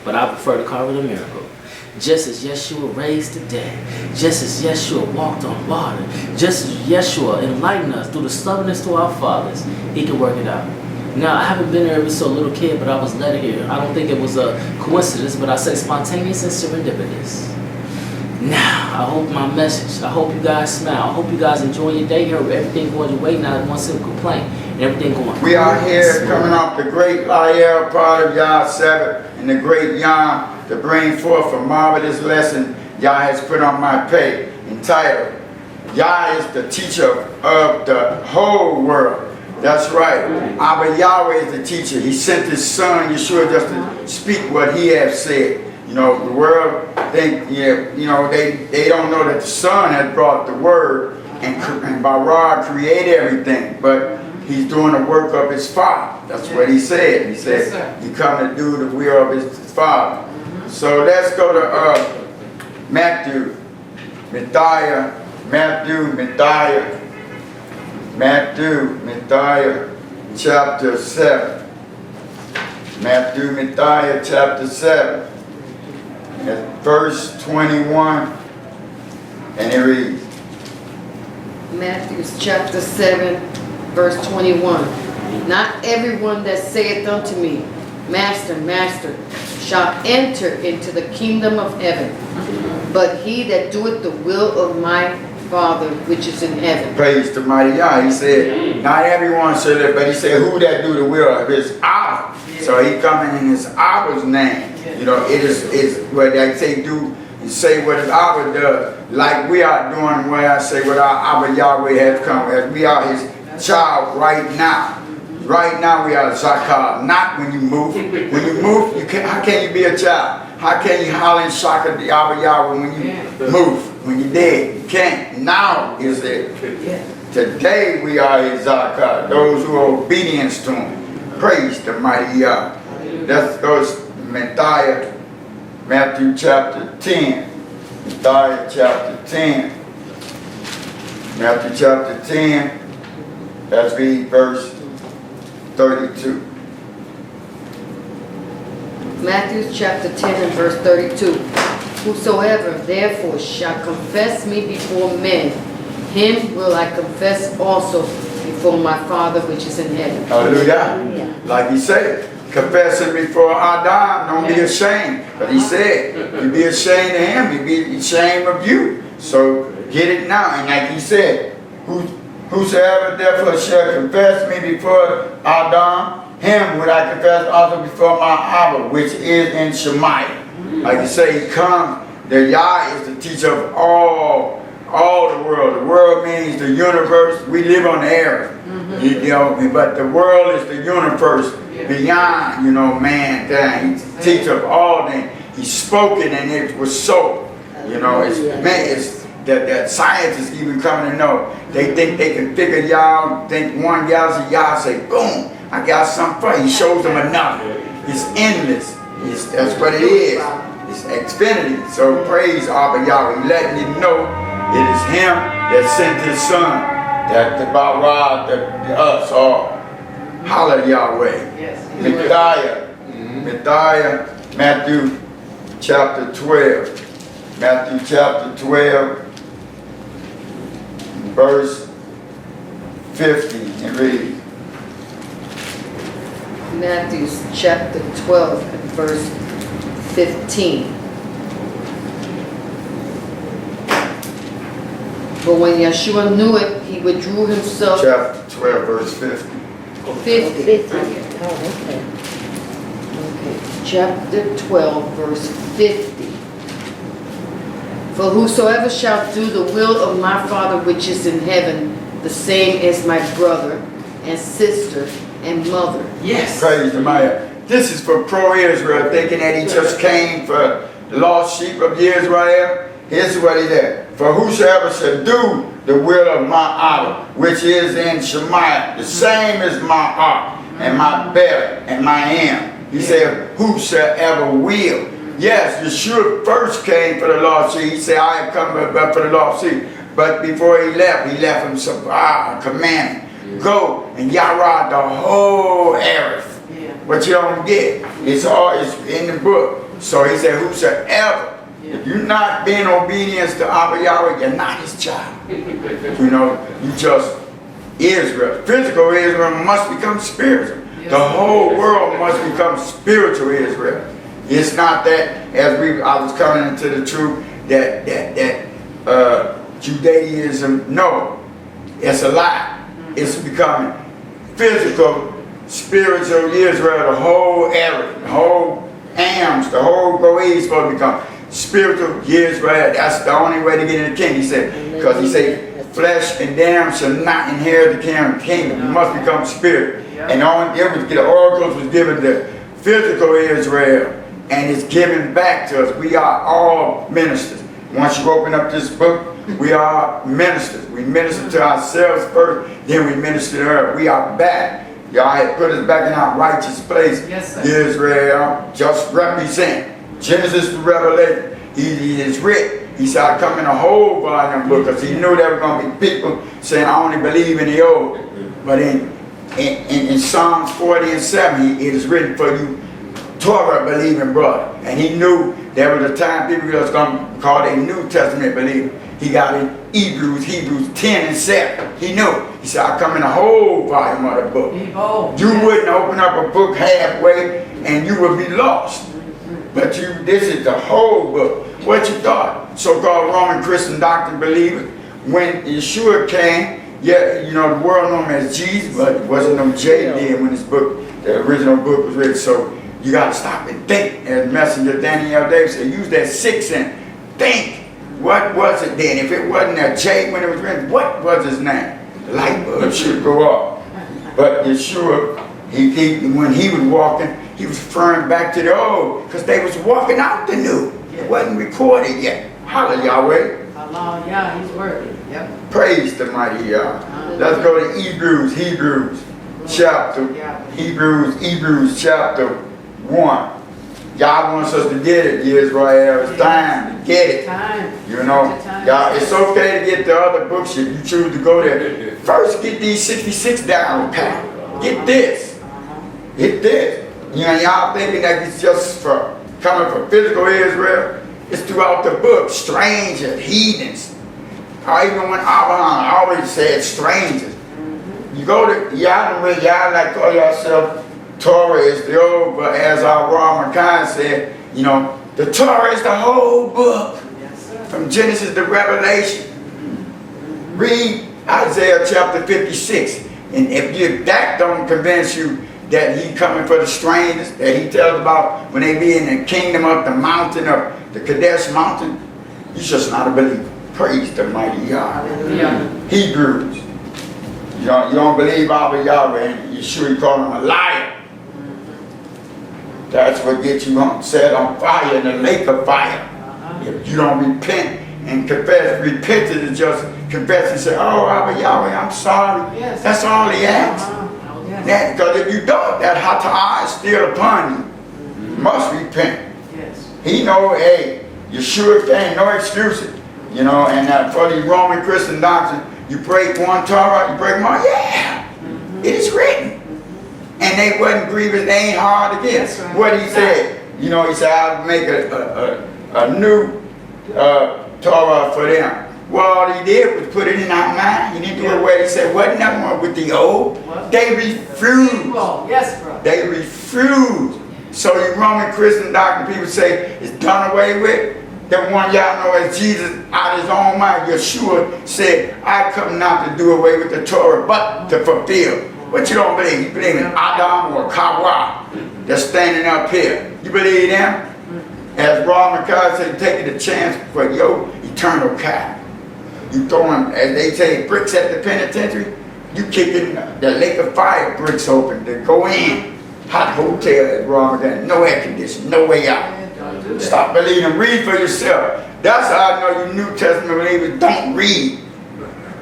but I prefer to call it a miracle. Just as Yahshua raised the dead, just as Yahshua walked on water, just as Yahshua enlightened us through the stubbornness to our fathers, he can work it out. Now, I haven't been here ever so little kid, but I was led here. I don't think it was a coincidence, but I say spontaneous and serendipitous. Now, I hope my message, I hope you guys smile. I hope you guys enjoy your day here with everything going your way, not one single complaint, and everything going. We are here coming off the great Layil part of Yahceph and the great Yowm to bring forth a marvelous lesson Yah has put on my page entitled, Yah is the teacher of the whole world. That's right. Our Yahweh is the teacher. He sent his son, Yahshua, just to speak what he has said. You know, the world think, they don't know that the Son has brought the Word and Bara created everything, but he's doing the work of his Father. That's what he said. He said he come to do the will of his Father. So let's go to Matthew, chapter 7. Matthew, chapter 7. At verse 21, and it reads. Matthew chapter 7, verse 21. Not everyone that saith unto me, Master, Master, shall enter into the kingdom of heaven, but he that doeth the will of my Father which is in heaven. Praise the mighty Yah. He said, not everyone shall live, but he said, who that do the will of his Abba. So he coming in his Abba's name. You know, it is what they say do, you say what his Abba does. Like we are doing what I say what our Abba Yahweh has come. As we are his child right now. Right now we are Zakah, not when you move. When you move, how can you be a child? How can you holler and shock at the Abba Yahweh when you move? When you're dead, you can't. Now is it. Today we are his Zakah, those who are obedient to him. Praise the mighty Yah. Let's go to Matthew chapter 10. Matthew chapter 10. Matthew chapter 10. Let's read verse 32. Matthew chapter 10 and verse 32. Whosoever therefore shall confess me before men, him will I confess also before my Father which is in heaven. Hallelujah. Like he said, confess him before Adam, don't be ashamed. But he said, you be ashamed of him, you be ashamed of you. So get it now. And like he said, whosoever therefore shall confess me before Adam, him will I confess also before my Abba, which is in Shemaiah. Like you say, he comes, the Yah is the teacher of all the world. The world means the universe. We live on the earth, but the world is the universe beyond, mankind. He's the teacher of all things. He spoke it and it was so. It's that scientists even coming to know. They think they can figure Yah, think one Yah say, boom, I got something for you. He shows them another. It's endless. That's what it is. It's infinity. So praise Abba Yahweh, letting you know it is him that sent his son, that the Bara, us all. Holler Yahweh. Matthew chapter 12. Matthew chapter 12, verse 50. And read. Matthew chapter 12 and verse 15. But when Yahshua knew it, he withdrew himself. Chapter 12, verse 50. 50. Okay. Chapter 12, verse 50. For whosoever shall do the will of my Father which is in heaven, the same is my brother and sister and mother. Yes. Praise the Maya. This is for pro-Israel, thinking that he just came for the lost sheep of Yisrael. Here's what he said. For whosoever shall do the will of my Abba, which is in Shemaiah, the same is my heart and my belly and my am. He said, whosoever will. Yes, Yahshua first came for the lost sheep. He said, I have come but for the lost sheep. But before he left him some commandment. Go and Yahweh the whole earth. What you don't get, it's in the book. So he said, whosoever. If you're not being obedient to Abba Yahweh, you're not his child. You know, you just Israel. Physical Israel must become spiritual. The whole world must become spiritual Israel. It's not that, as I was coming into the truth, that Judaism, no. It's a lie. It's becoming physical, spiritual Israel, the whole area, the whole Ams, the whole Goe is supposed to become spiritual Israel. That's the only way to get in the kingdom. He said, because he said, flesh and damn shall not inherit the kingdom. You must become spirit. And the oracles was given to physical Israel, and it's given back to us. We are all ministers. Once you open up this book, we are ministers. We minister to ourselves first, then we minister to her. We are back. Y'all had put us back in our righteous place. Yes, sir. Israel, just represent. Genesis to Revelation. He is written. He said, I come in a whole volume book, because he knew there were going to be people saying, I only believe in the old. But in Psalms 40 and 7, it is written for you, Torah believing brother. And he knew there was a time people was going to call a New Testament believer. He got in Hebrews 10 and 7. He knew. He said, I come in a whole volume of the book. You wouldn't open up a book halfway and you would be lost. But this is the whole book. What you thought? So-called Roman Christian doctrine believers, when Yahshua came, yeah, you know, the world knew him as Jesus, but it wasn't no J then when this book, the original book was written. So you got to stop and think. As Messenger Daniel Davis said, use that 6 and think. What was it then? If it wasn't a J when it was written, what was his name? The light bulb should go off. But Yahshua, when he was walking, he was referring back to the old, because they was walking out the new. It wasn't recorded yet. Hallelujah, Yahweh. Hallelujah, he's working. Yep. Praise the mighty Yah. Let's go to Hebrews chapter 1. God wants us to get it, Israel. It's time to get it. You know, God, it's okay to get the other books if you choose to go there. First, get these 66 down pat. Get this. Get this. You know, y'all thinking that it's just for coming from physical Israel. It's throughout the book. Strangers, heathens. Or even when Abraham always said strangers. You go to, y'all like call yourself Torah is the old, but as our Ramakan said, you know, the Torah is the whole book. From Genesis to Revelation. Read Isaiah chapter 56. And if that don't convince you that he coming for the strangers, that he tells about when they be in the kingdom of the mountain of the Kadesh mountain, you're just not a believer. Praise the mighty Yah. Hebrews. You don't believe Abba Yahweh, and you sure you call him a liar. That's what gets you set on fire in the lake of fire. If you don't repent and confess, repentance is just confess and say, oh, Abba Yahweh, I'm sorry. Yes. That's all he asks. Because if you don't, that hata'ah is still upon you. You must repent. Yes. He know, hey, Yahshua came, no excuses. You know, and for the Roman Christian doctrine, you break one Torah, you break one, yeah. It is written. And they wasn't grievous, they ain't hard against. Right. What he said, you know, he said, I'll make a new Torah for them. Well, all he did was put it in our mind. He didn't do it where he said, wasn't nothing wrong with the old. What? They refused. Yes, bro. They refused. So you Roman Christian doctrine, people say it's done away with. The one y'all know as Jesus out of his own mind, Yahshua said, I come not to do away with the Torah, but to fulfill. What you don't believe? You believe in Adam or Kawa that's standing up here. You believe them? As Roman God said, taking the chance for your eternal cap. You throwing, as they say, bricks at the penitentiary. You kicking the lake of fire bricks open to go in. Hot hotel at Roman God. No air conditioning, no way out. Stop believing. Read for yourself. That's how I know you New Testament believers don't read.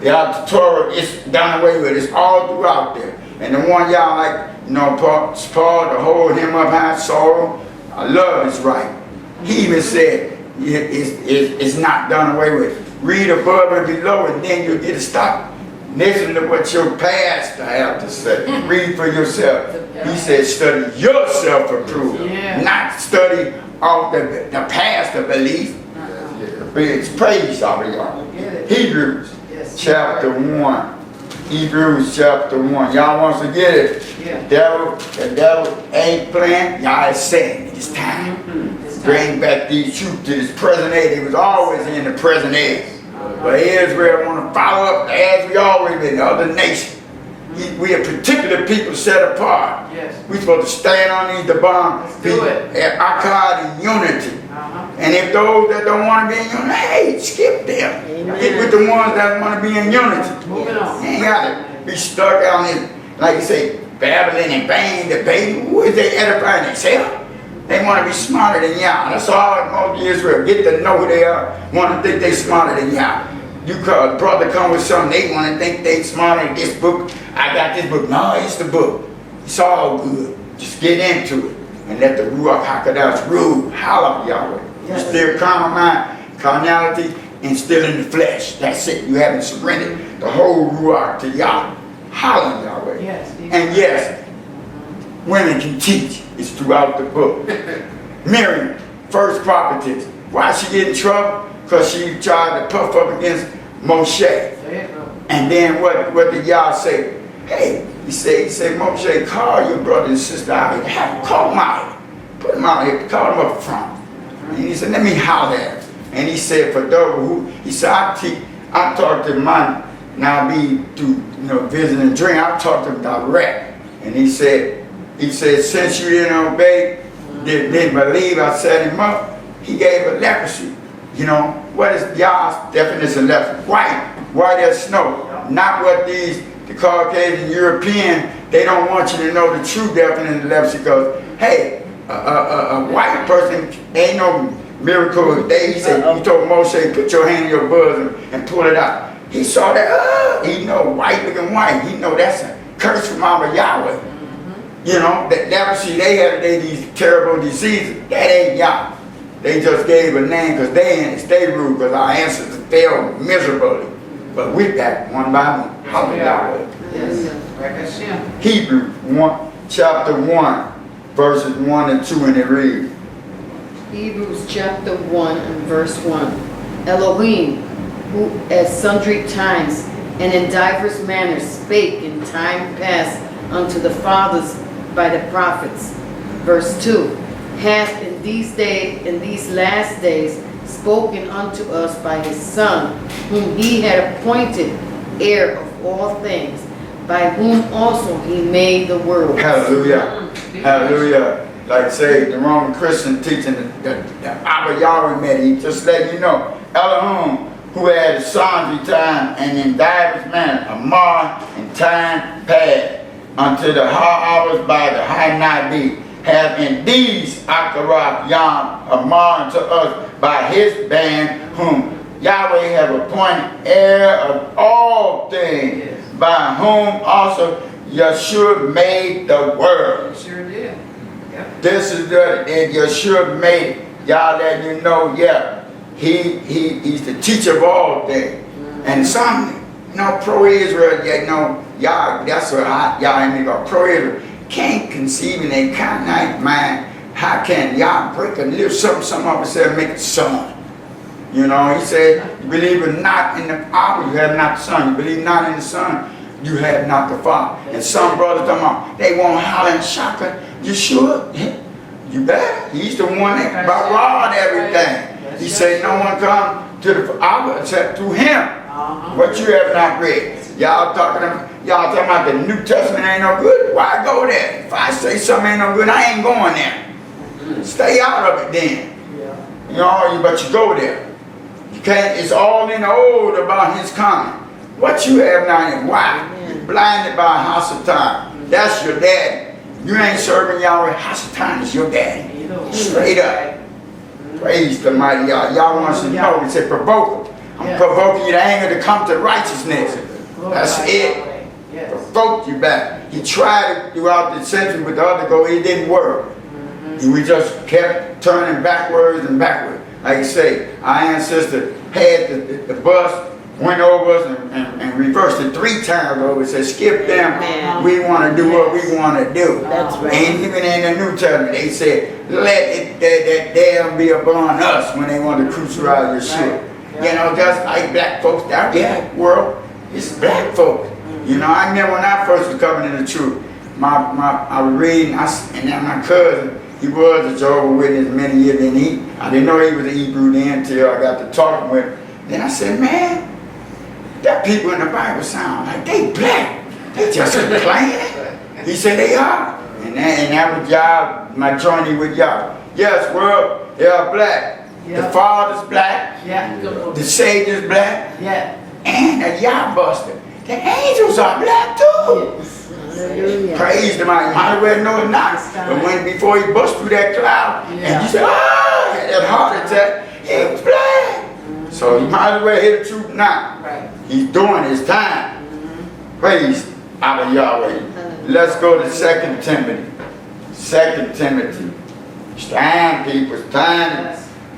The Torah is done away with. It's all throughout there. And the one y'all like, you know, Paul to hold him up high, sorrow, I love is right. He even said it's not done away with. Read above and below, and then you'll get to stop. Listen to what your pastor have to say. Read for yourself. He said, study yourself approved, not study off the pastor belief. It's praise of y'all. Hebrews chapter 1. Hebrews chapter 1. Y'all wants to get it. The devil ain't playing. Y'all is saying it's time. Bring back these truths to this present age. It was always in the present age. But Israel want to follow up as we always been, the other nation. We are particular people set apart. We're supposed to stand on these, the bond, be akkad in unity. And if those that don't want to be in unity, hey, skip them. Get with the ones that want to be in unity. Moving on. You ain't got to be stuck on this, like you say, babbling and banging, debating. Who is they edifying themselves? They want to be smarter than y'all. That's all most of Israel. Get to know who they are. Want to think they smarter than y'all. You call a brother come with something, they want to think they smarter than this book. I got this book. No, it's the book. It's all good. Just get into it. And let the Ruach HaKodesh rule. Holler, Yahweh. You still carnal mind, carnality, and still in the flesh. That's it. You haven't surrendered the whole Ruach to Yahweh. Holler, Yahweh. And yes, women can teach. It's throughout the book. Miriam, first prophetess. Why she get in trouble? Because she tried to puff up against Moshe. And then what did Yah say? Hey, he said, Moshe, call your brother and sister out here. Call them out. Put them out here. Call them up front. And he said, let me holler at him. And he said, for those who, he said, I talk to my, now be through, visiting and dream, I talk to him direct. And he said, since you didn't obey, didn't believe I set him up, he gave a leprosy. What is Yah's definition of leprosy? White as snow. Not what the Caucasian European, they don't want you to know the true definition of leprosy because, hey, a white person ain't no miracle. He said, he told Moshe, put your hand in your bosom and pull it out. He saw that, he know white looking white. He know that's a curse from our Yahweh. That leprosy, they had these terrible diseases. That ain't Yah. They just gave a name because they ruled because our ancestors failed miserably. But we're back one by one. Hallelujah. Hebrews chapter 1, verses 1 and 2, and it reads. Hebrews chapter 1 and verse 1. Elohim, who at sundry times and in divers manners spake in time past unto the fathers by the prophets. Verse 2. Hath in these last days spoken unto us by his Son, whom he had appointed heir of all things, by whom also he made the world. Hallelujah. Hallelujah. Like say the Roman Christian teaching the Abba Yahweh made, he just let you know, Elohim, who had a sundry time and in divers manner, amar in time past, unto the high hours by the high night be, have in these Akarab Yom amar unto us by his band, whom Yahweh have appointed heir of all things, by whom also Yahshua made the world. Sure did. This is and Yahshua made it. Y'all let you know, he's the teacher of all things. And some, pro-Israel, y'all, that's what y'all ain't got pro-Israel. Can't conceive in a finite mind. How can y'all break a little something up and say make a son? He said, you believe not in the Father, you have not the Son. You believe not in the Son, you have not the Father. And some brothers talking about, they won't holler and shotgun. You sure? You bet. He's the one that brought everything. He said, no one come to the Father except through him. What you have not read. Y'all talking about the New Testament ain't no good. Why go there? If I say something ain't no good, I ain't going there. Stay out of it then. But you go there. You can't, it's all in the old about his coming. What you have now in why? You're blinded by a house of time. That's your daddy. You ain't serving Yahweh. House of time is your daddy. Straight up. Praise the mighty Yah. Y'all wants to know. He said provoke him. I'm provoking you to anger to come to righteousness. That's it. Provoke you back. He tried it throughout the century with the other go. It didn't work. We just kept turning backwards and backwards. Like you say, our ancestors had the bus went over us and reversed it 3 times over. Said, skip them. Amen. We want to do what we want to do. That's right. And even in the New Testament, they said, let it that damn be upon us when they want to crucify Yahshua. You know, just like black folks out there, world, it's black folks. You know, I remember when I first was coming in the truth, I was reading, and then my cousin, he was a Jehovah's Witness many years, and I didn't know he was an Ibryi then until I got to talking with him. Then I said, man, that people in the Bible sound like they black. They just complaining. He said they are. And that was y'all, my journey with y'all. Yes, world, they are black. Yeah. The Father's black. Yeah. The Savior's black. Yeah. And the Yahbuster. The angels are black too. Yes. Hallelujah. Praise the mighty. Might as well know it not. But before he bust through that cloud, and you said, ah, he had that heart attack, he was black. So you might as well hear the truth now. Right. He's doing his time. Praise our Yahweh. Let's go to 2 Timothy. 2 Timothy. It's time, people. It's time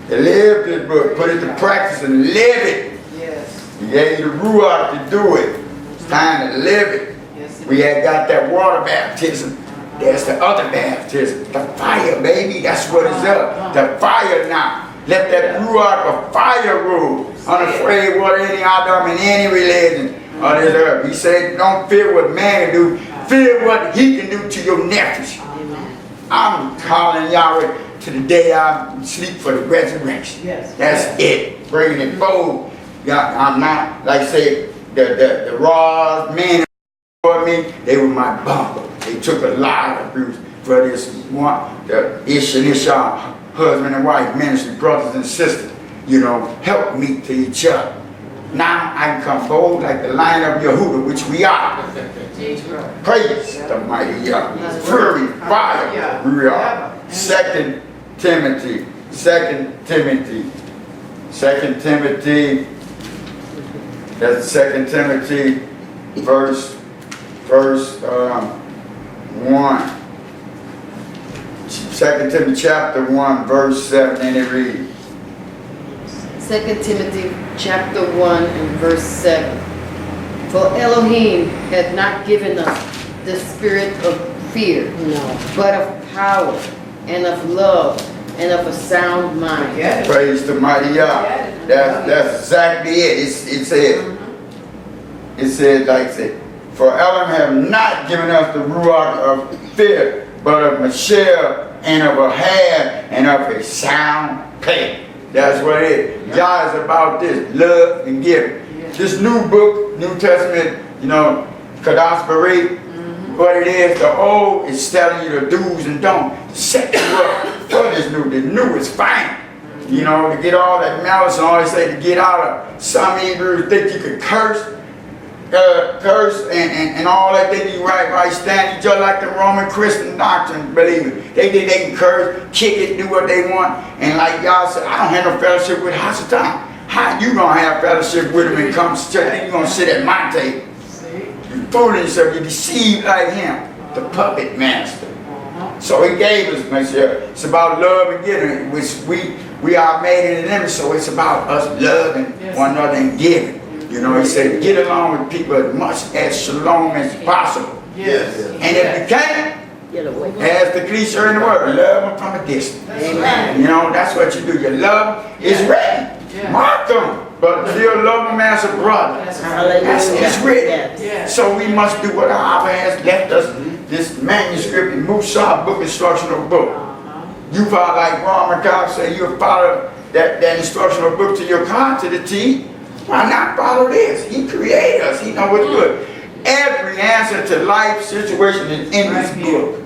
to live this book. Put it to practice and live it. Yes. He gave you the ruach to do it. It's time to live it. Yes. We had got that water baptism. There's the other baptism. The fire, baby. That's what it's up. The fire now. Let that ruach of fire rule. Unafraid what any Adam in any religion on this earth. He said, don't fear what man can do. Fear what he can do to your nephews. I'm calling Yahweh to the day I sleep for the resurrection. Yes. That's it. Bringing it forward. I'm not, like say, the raw men for me, they were my bumper. They took a lot of abuse for this one, the Iysh and Iyshshah, husband and wife, ministry, brothers and sisters, you know, help me to each other. Now I can come bold like the Lion of Yahuwah, which we are. Praise the mighty Yah. Fury, fire, we are. 2 Timothy, 2 Timothy, 2 Timothy, that's 2 Timothy, verse 1. 2 Timothy chapter 1, verse 7, and it reads. 2 Timothy chapter 1 and verse 7. For Elohim hath not given us the spirit of fear, but of power and of love and of a sound mind. Praise the mighty Yah. That's exactly it. It said like it. For Elohim have not given us the ruach of fear, but of Mashiach and of a hand and of a sound pain. That's what it is. Yah is about this, love and giving. This new book, New Testament, you know, Kadas Bari, what it is, the old is telling you the do's and don'ts. Set you up for this new. The new is fine. You know, to get all that malice and all they say to get out of. Some Hebrews think you could curse and all that. They be right standing just like the Roman Christian doctrine believers. They think they can curse, kick it, do what they want. And like y'all said, I don't have no fellowship with Hasatan. How you gonna have fellowship with him and come to church and you gonna sit at my table? You fooling yourself, you deceived like him, the puppet master. So he gave us, it's about love and giving, which we are made in an image, so it's about us loving one another and giving. You know, he said, get along with people as much as shalom as possible. Yes. And if you can't, as the cliche in the word, love them from a distance. Amen. You know, that's what you do. Your love is written. Mark them. But still love them as a brother. It's written. So we must do what our Abba has left us, this manuscript in Musa book, instructional book. You follow, like Ron McCall say, you follow that instructional book to your car, to the T. Why not follow this? He created us. He knows what's good. Every answer to life situation is in this book.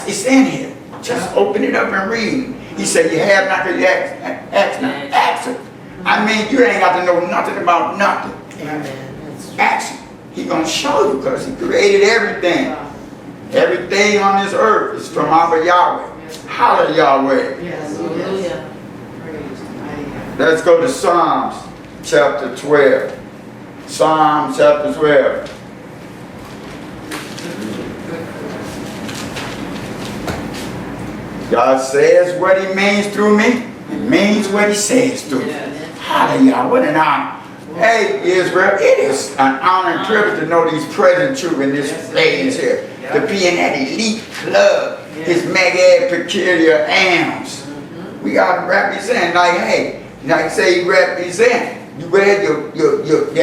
It's in here. Just open it up and read. He said, you have not because you ask it. I mean, you ain't got to know nothing about nothing. Ask him. He's going to show you because he created everything. Everything on this earth is from our Yahweh. Hallelujah, Yahweh. Let's go to Psalms chapter 12. Psalms chapter 12. God says what he means through me. It means what he says through me. Hallelujah. What an honor. Hey, Israel, it is an honor and privilege to know these present truth in this place here. To be in that elite club, his mega peculiar animals. We got to represent, like, hey, like say you represent. You wear your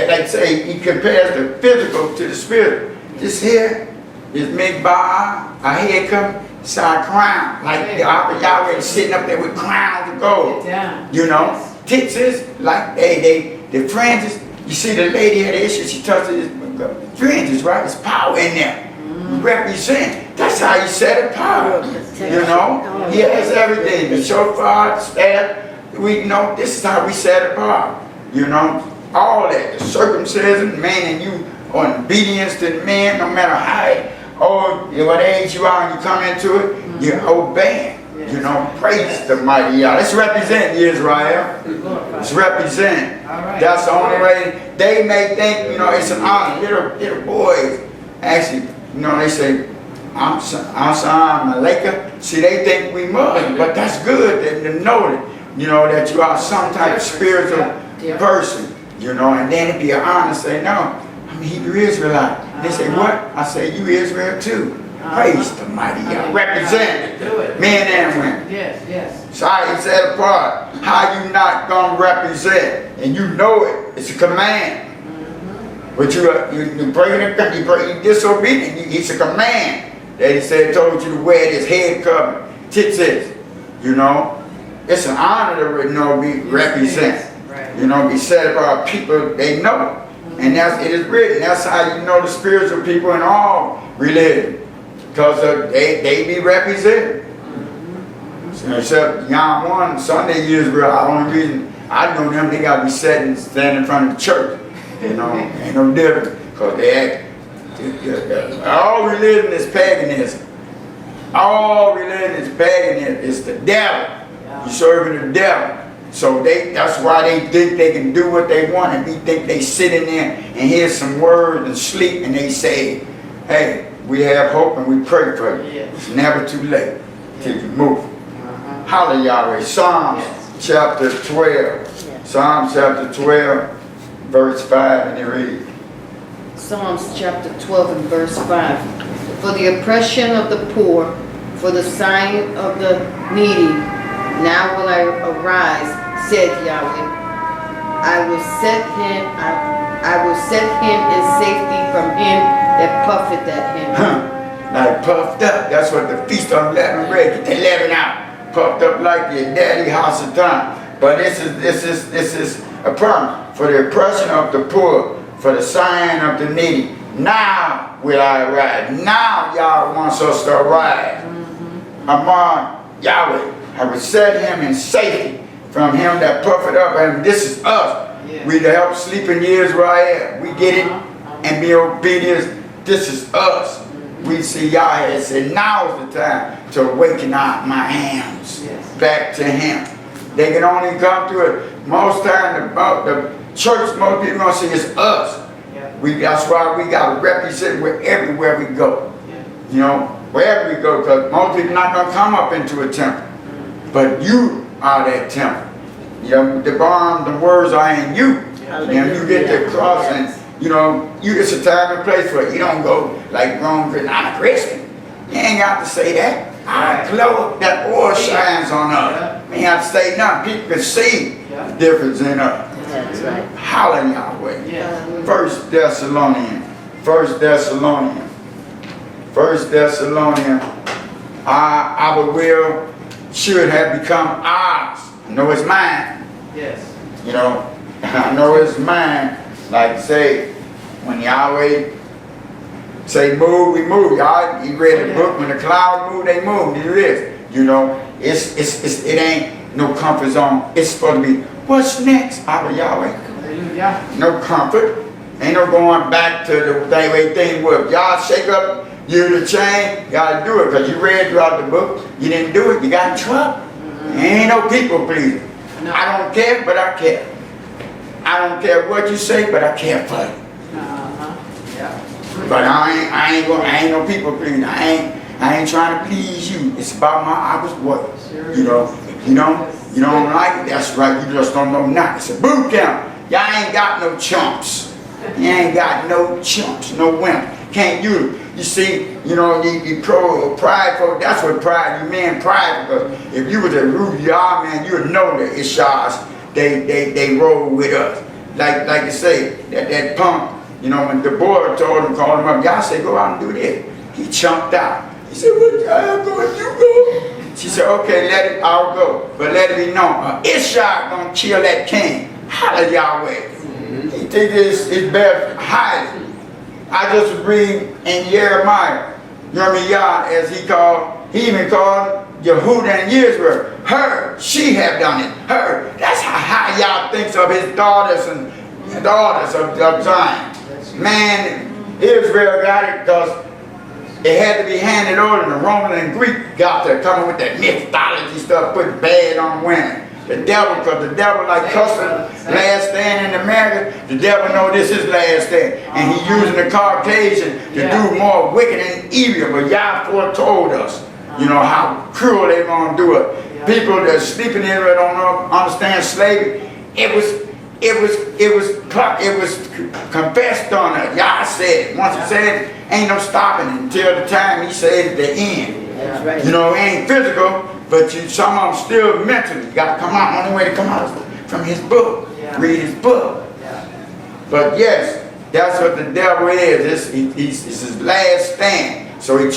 like say he compares the physical to the spirit. This here is made by a head come, side crown. Like the Yahweh is sitting up there with crowns of gold. You know, tits is like the fringes. You see the lady at the issue, she touches his fringes, right? There's power in there. Represent. That's how you set it apart. You know, he has everything. The shofar, the staff. We know this is how we set it apart. You know, all that. The circumcision, man, and you on obedience to the man, no matter how old, what age you are, and you come into it, you're obeying. You know, praise the mighty Yah. Let's represent Israel. Let's represent. That's the only way. They may think, you know, it's an honor. Little boys, actually, you know, they say, I'm Malika. See, they think we Muslim, but that's good to know that, you know, that you are some type of spiritual person, you know, and then it'd be an honor to say, no, I'm a Hebrew Israelite. They say, what? I say, you Israel too. Praise the mighty Yah. Represent men and women. Yes. So how you set apart. How you not gonna represent? And you know it. It's a command. But you breaking disobedient. It's a command that he said, told you to wear this head covering. Tzitzis. You know, it's an honor to be represent. You know, be set apart. People they know, and it is written. That's how you know the spiritual people in all religion. Because they be represented. So except Yowm 1, Sunday Israel, the only reason I know them, they got to be standing in front of the church. You know, ain't no difference. Because they act, all religion is paganism. All religion is paganism. It's the devil. You're serving the devil. So that's why they think they can do what they want, and we think they sit in there and hear some words and sleep, and they say, hey, we have hope and we pray for you. It's never too late till you move. Hallelujah. Psalms chapter 12. Psalms chapter 12, verse 5, and they read. Psalms chapter 12 and verse 5. For the oppression of the poor, for the sighing of the needy, now will I arise, said Yahweh. I will set him in safety from him that puffeth at him. Like puffed up. That's what the feast of leavened bread. Get the leaven out. Puffed up like your daddy house of time. But this is a promise. For the oppression of the poor, for the sighing of the needy. Now will I arise. Now Yahweh wants us to arise. Among Yahweh. I will set him in safety from him that puffeth up. And this is us. We to help sleeping Israel. We get it and be obedient. This is us. We see Yahweh said, now is the time to awaken out my hands back to him. They can only come to it. Most time the church, most people gonna see it's us. That's why we gotta represent everywhere we go. You know, wherever we go, because most people not gonna come up into a temple. But you are that temple. You know, the words are in you. And you get the cross and you know, it's a time and place for it. You don't go like Rome, I'm a Christian. You ain't got to say that. I glow, that oil shines on us. You ain't have to say nothing. People can see the difference in us. That's right. Hallelujah. First Thessalonians. Our will should have become ours. I know it's mine. Yes. You know, I know it's mine. Like say, when Yahweh say move, we move. Y'all, you read the book, when the clouds move, they move. It is. You know, it ain't no comfort zone. It's supposed to be, what's next? Our Yahweh. No comfort. Ain't no going back to the way things were. Y'all shake up you the chain, you gotta do it. Because you read throughout the book, you didn't do it, you got in trouble. Ain't no people pleasing. No. I don't care, but I care. I don't care what you say, but I care for you. But I ain't no people pleasing. I ain't trying to please you. It's about my opposite words. You know, You don't like it? That's right. You just don't know nothing. It's a boot camp. Y'all ain't got no chumps. You ain't got no chumps, no wimp. Can't use it. You see, you know, you prideful. That's what pride. You mean pride, because if you was a root y'all man, you would know that Iyshshahs, they roll with us. Like you say, that punk. You know, when Deborah told him, called him up, y'all say, go out and do this. He chumped out. He said, what y'all going, you go? She said, okay, let it, I'll go. But let it be known, Iyshshah gonna kill that king. Holla Yahweh. He think it's best hide it. I just read in Jeremiah, Yah, as he even called Yehuda and Yisrael. Her, she have done it. Her. That's how Yah thinks of his daughters and daughters of Zion. Man, Israel got it because it had to be handed over, and the Roman and Greek got to coming with that mythology stuff, putting bad on women. The devil, because the devil like cussing last stand in America, the devil know this is last stand. And he using the Caucasian to do more wicked and evil. But Yah foretold us, you know, how cruel they gonna do it. People that sleep in Israel don't understand slavery. It was confessed on us. Yah said it. Once he said it, ain't no stopping it until the time he said it at the end. That's right. You know, it ain't physical, but some of them still mentally. You got to come out. Only way to come out is from his book. Yeah. Read his book. Yeah. But yes, that's what the devil is. It's his last stand. So he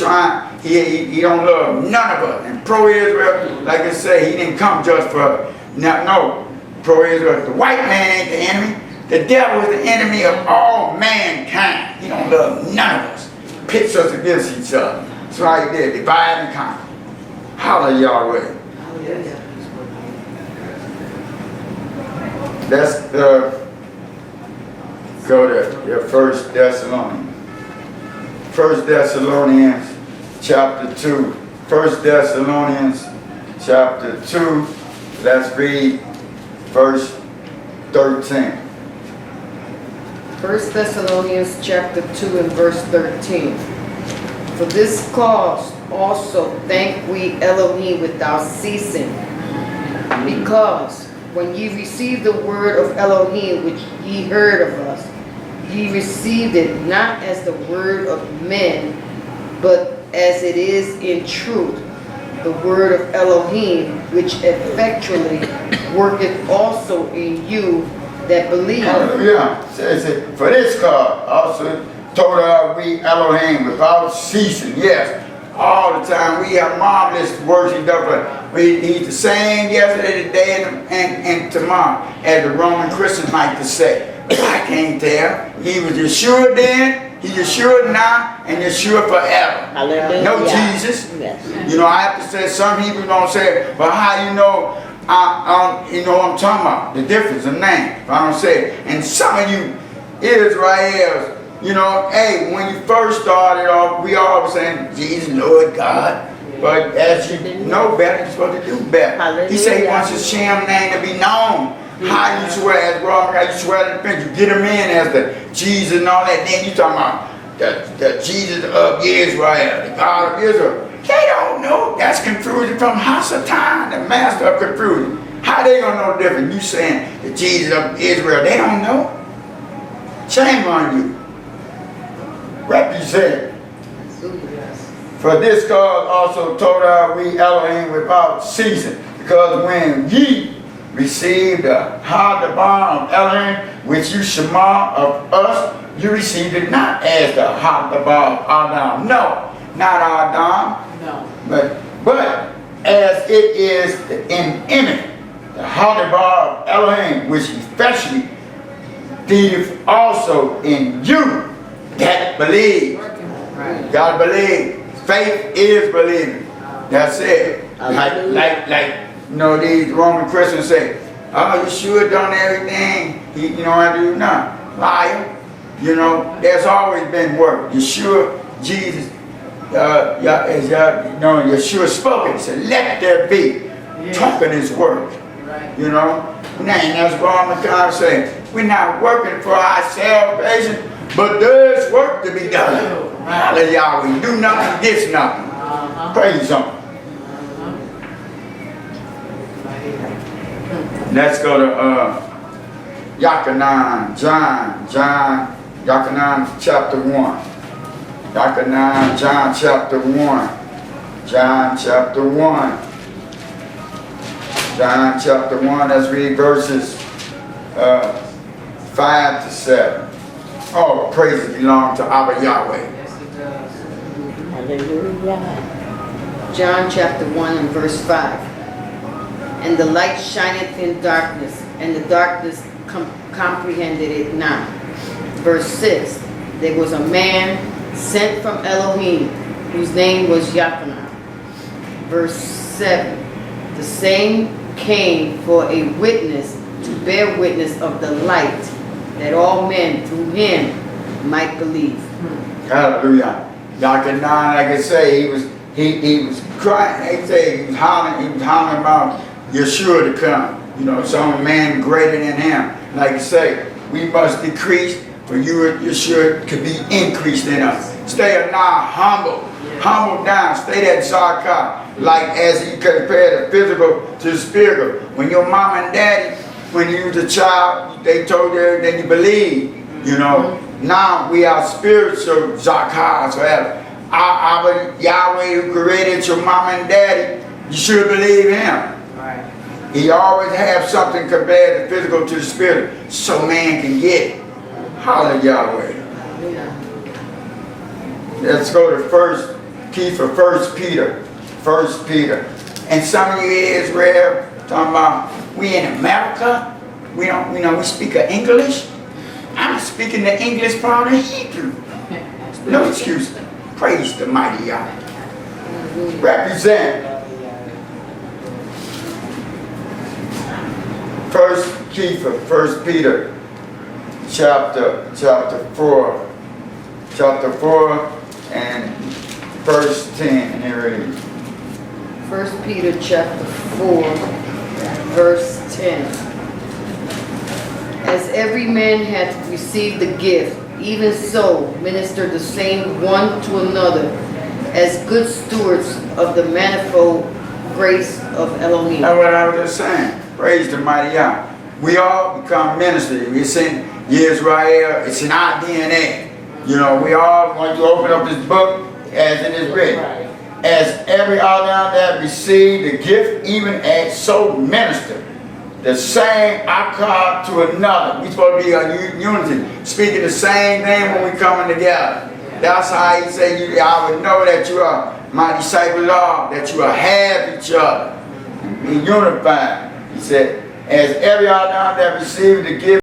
don't love none of us. And pro-Israel, like I say, he didn't come just for, no, pro-Israel. The white man ain't the enemy. The devil is the enemy of all mankind. He don't love none of us. Pits us against each other. That's why he did. Divide and conquer. Holla Yahweh. Let's go to your 1 Thessalonians. 1 Thessalonians chapter 2. 1 Thessalonians chapter 2. Let's read verse 13. 1 Thessalonians chapter 2 and verse 13. For this cause also thank we Elohim without ceasing, because when ye received the word of Elohim which ye heard of us, ye received it not as the word of men, but as it is in truth, the word of Elohim, which effectually worketh also in you that believe. Hallelujah. Says it, for this cause also told we Elohim without ceasing. Yes, all the time. We have marvelous works he does, but he's the same yesterday, today, and tomorrow, as the Roman Christians like to say. I can't tell. He was Yahshua then, he's Yahshua now, and Yahshua forever. Hallelujah. No Jesus. Yes. You know, I have to say, some people don't say, but how you know? You know what I'm talking about, the difference of name. If I don't say it. And some of you Israels, you know, hey, when you first started off, we all were saying, Jesus, Lord God. But as you know better, you're supposed to do better. Hallelujah. He said he wants his Shem name to be known. How you swear as Robert, how you swear to the bench, you get him in as the Jesus and all that. Then you talking about the Jesus of Israel, the God of Israel. They don't know. That's confusion from Hasatan, the master of confusion. How they gonna know the difference? You saying the Jesus of Israel, they don't know. Shame on you. Represent. For this cause also told we Elohim without ceasing, because when ye received the Hadabar of Elohim, which you Shema of us, you received it not as the Hadabar of Adam. No, not Adam. No. But as it is in image, the Hadabar of Elohim, which especially thief also in you that believe. Right. God believe. Faith is believing. That's it. Like you know, these Roman Christians say, oh, Yahshua done everything. You know, I do not. Liar. You know, there's always been work. Yahshua, Jesus, Yahshua spoke it. He said, let there be. Yes. Talking his word. Right. You know? And that's Roman God saying, we're not working for our salvation, but there's work to be done. Hallelujah. We do nothing against nothing. Praise him. Let's go to Yakanan, Yakanan chapter 1. Yakanan, John chapter 1. John chapter 1. John chapter 1, let's read verses 5 to 7. All praises belong to our Yahweh. Yes, it does. Hallelujah. John chapter 1 and verse 5. And the light shineth in darkness, and the darkness comprehended it not. Verse 6. There was a man sent from Elohim, whose name was Yahshua. Verse 7. The same came for a witness, to bear witness of the light, that all men through him might believe. Hallelujah. Yakanan, like I say, he was crying. They say he was hollering about Yahshua to come. You know, some man greater than him. Like you say, we must decrease, for you and Yahshua could be increased in us. Stay now humble. Humble down. Stay that zakah. Like as you compare the physical to the spiritual. When your mom and daddy, when you was a child, they told you that you believe. You know, now we are spiritual zakahs forever. Our Yahweh who created your mom and daddy, you should believe him. Right. He always have something compared the physical to the spirit, so man can get it. Hallelujah, Yahweh. Yeah. Let's go to first Peter. 1 Peter. And some of you Israel talking about we in America, we speak English. I'm speaking the English part of Hebrew. No excuse. Praise the mighty Yah. Represent. 1 Peter chapter 4 and verse 10. Here it is. 1 Peter chapter 4, verse 10. As every man hath received the gift, even so minister the same one to another, as good stewards of the manifold grace of Elohim. That's what I was just saying. Praise the mighty Yah. We all become ministers. It's in Yisrael. It's in our DNA. You know, we all, when you open up this book, as it is written, as every other that received the gift, even as so minister, the same akkad to another. We're supposed to be a unity, speaking the same thing when we coming together. That's how he said, I would know that you are my disciple law, that you will have each other and be unified. He said, as every other that received the gift,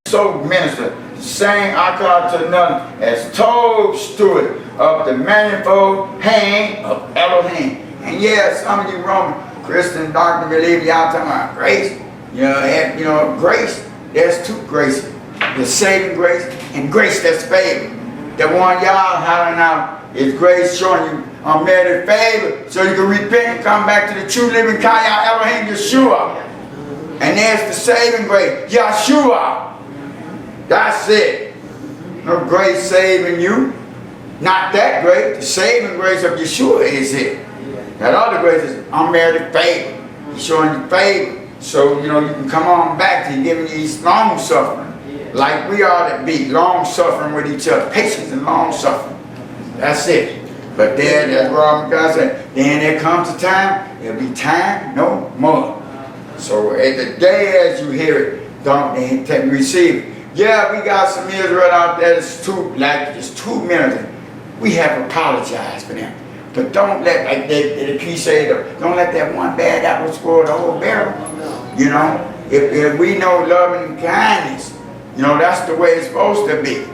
so minister, the same akkad to another, as told steward of the manifold hand of Elohim. And yes, some of you Roman Christian doctrine believe y'all talking about grace. You know, grace, there's two graces. The saving grace and grace that's favor. The one y'all hollering out is grace showing you unmerited favor so you can repent and come back to the true living Kaya Elohim Yahshua. And there's the saving grace, Yahshua. That's it. No grace saving you. Not that great. The saving grace of Yahshua is it. That other grace is unmerited favor. He's showing you favor. So, you know, you can come on back to giving you these long suffering. Like we ought to be long suffering with each other. Patience and long suffering. That's it. But then, as Robert God said, then there comes a time, there'll be time no more. So at the day as you hear it, don't receive it. Yeah, we got some Israel out there that's too militant. We have apologized for them. But don't let, like the cliche, don't let that one bad apple spoil the whole barrel. You know, if we know love and kindness, you know, that's the way it's supposed to be.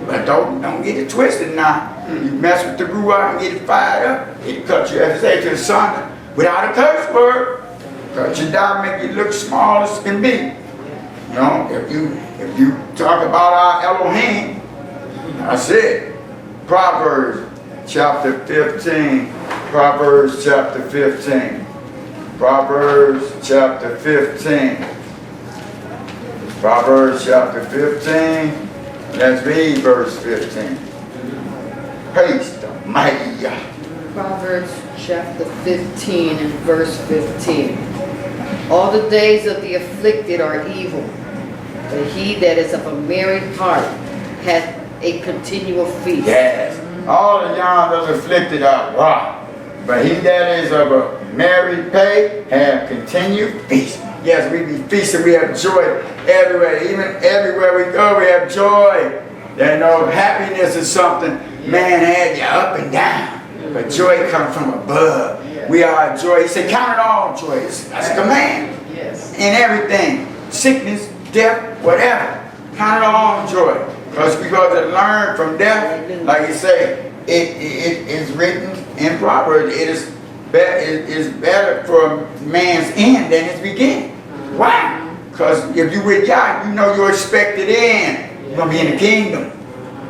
But don't get it twisted now. You mess with the ruach and get it fired up, it'll cut you, as I say, to the sun without a curse word. Cut you down, make you look small as can be. You know, if you talk about our Elohim, that's it. Proverbs chapter 15. Proverbs chapter 15. Proverbs chapter 15. Proverbs chapter 15. Let's read verse 15. Praise the mighty Yah. Proverbs chapter 15 and verse 15. All the days of the afflicted are evil, but he that is of a merry heart hath a continual feast. Yes. All the young those afflicted are wrong. But he that is of a merry pay have continued feast. Yes, we be feasting, we have joy everywhere. Even everywhere we go, we have joy. You know, happiness is something man had you up and down. But joy comes from above. We are joy. He said, count it all joy. That's a command. Yes. In everything. Sickness, death, whatever. Count it all joy. Because we got to learn from death. Like you say, it is written in Proverbs. It is better for man's end than his beginning. Why? Because if you with Yah, you know you're expected in. You're going to be in the kingdom.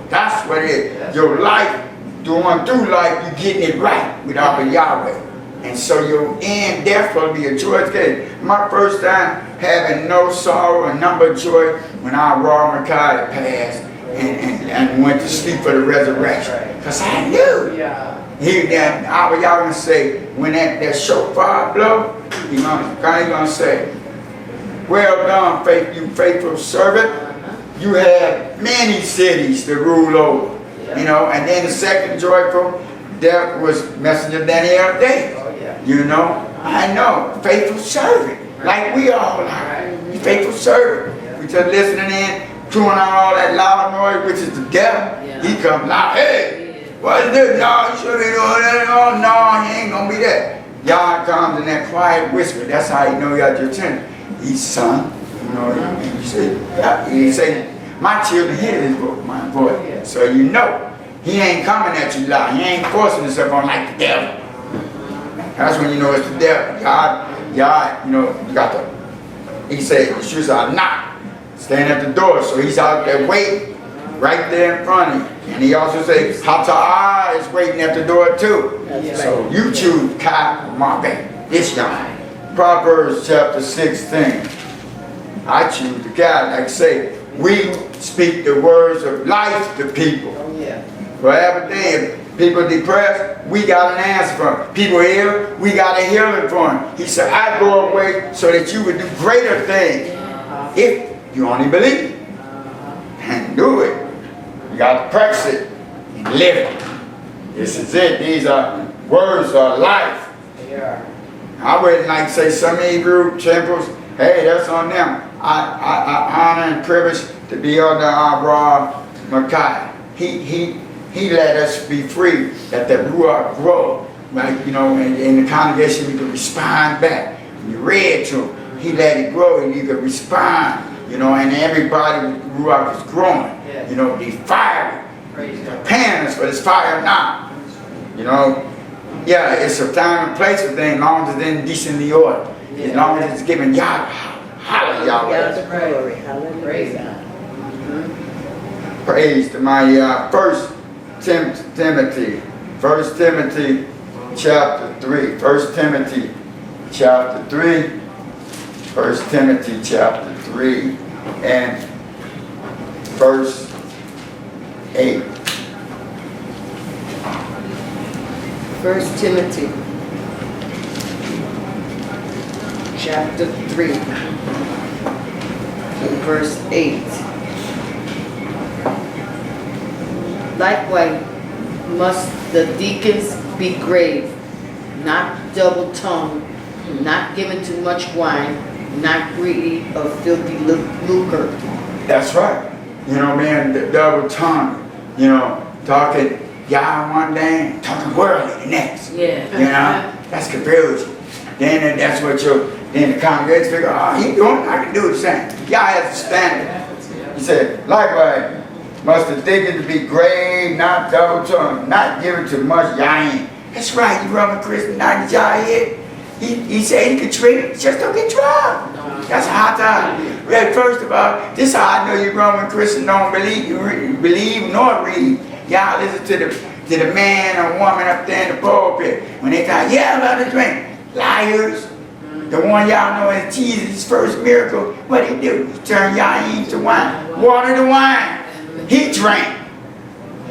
That's what it is. Your life, going through life, you're getting it right without the Yahweh. And so your end, death will be a joyous day. My first time having no sorrow and none but joy when our raw Micaiah passed and went to sleep for the resurrection. Because I knew. Y'all gonna say, when that shofar blow, he's gonna say, well done, you faithful servant. You had many cities to rule over. You know, and then the second joyful death was Messenger Daniel Day. You know, I know, faithful servant, like we all are. Faithful servant. We just listening in, chewing on all that loud noise, which is the devil. He come loud, hey, what is this? No, you should be doing that. Oh, no, he ain't gonna be that. Yah comes in that quiet whisper. That's how you know you got your attention. He's son. You know, he say, my children hear his voice, my voice. So you know, he ain't coming at you loud. He ain't forcing himself on like the devil. That's when you know it's the devil. God, you know, you got to, he said, Yahshua, knock. Stand at the door. So he's out there waiting, right there in front of you. And he also says, Hata'ah is waiting at the door too. So you choose Kai or Mabeh. Iyshshah. Proverbs chapter 16. I choose the guy. Like I say, we speak the words of life to people. For everything. If people depressed, we got an answer for them. People ill, we got a healing for them. He said, I go away so that you would do greater things. If you only believe. And do it. You got to practice it and live it. This is it. These are words of life. I wouldn't like to say some Hebrew temples, hey, that's on them. I honor and privilege to be under our raw Micaiah. He let us be free, that the Ruach grow, right? You know, in the congregation we could respond back. You read to him, he let it grow and you could respond, you know, and everybody, Ruach is growing, you know, be fiery. Preparing us for this fire now, you know. Yeah, it's a time and place for things, as long as it's in decently order. As long as it's given Yahweh, hallelujah. Praise to my First Timothy chapter 3. 1 Timothy chapter 3. 1 Timothy chapter 3 and verse 8. 1 Timothy chapter 3 and verse 8. Likewise must the deacons be grave, not double-tongued, not given to much wine, not greedy of filthy lucre. That's right. You know, man, the double tongue, you know, talking Yah one day, talking worldly the next. You know, that's confusion. Then that's what then the congregation figure, oh, he doing, I can do the same. Yah has a standard. He said, likewise, must the deacons be grave, not double tongued, not given to much yain. That's right, you Roman Christian, not the Yah here. He said he could treat, just don't get drunk. That's a hot time. Well, first of all, this is how I know you Roman Christian don't believe nor read. Y'all listen to the man or woman up there in the pulpit. When they talk, yeah, about to drink. Liars. The one y'all know is Jesus' first miracle. What he do? He turned yain to wine. Water to wine. He drank.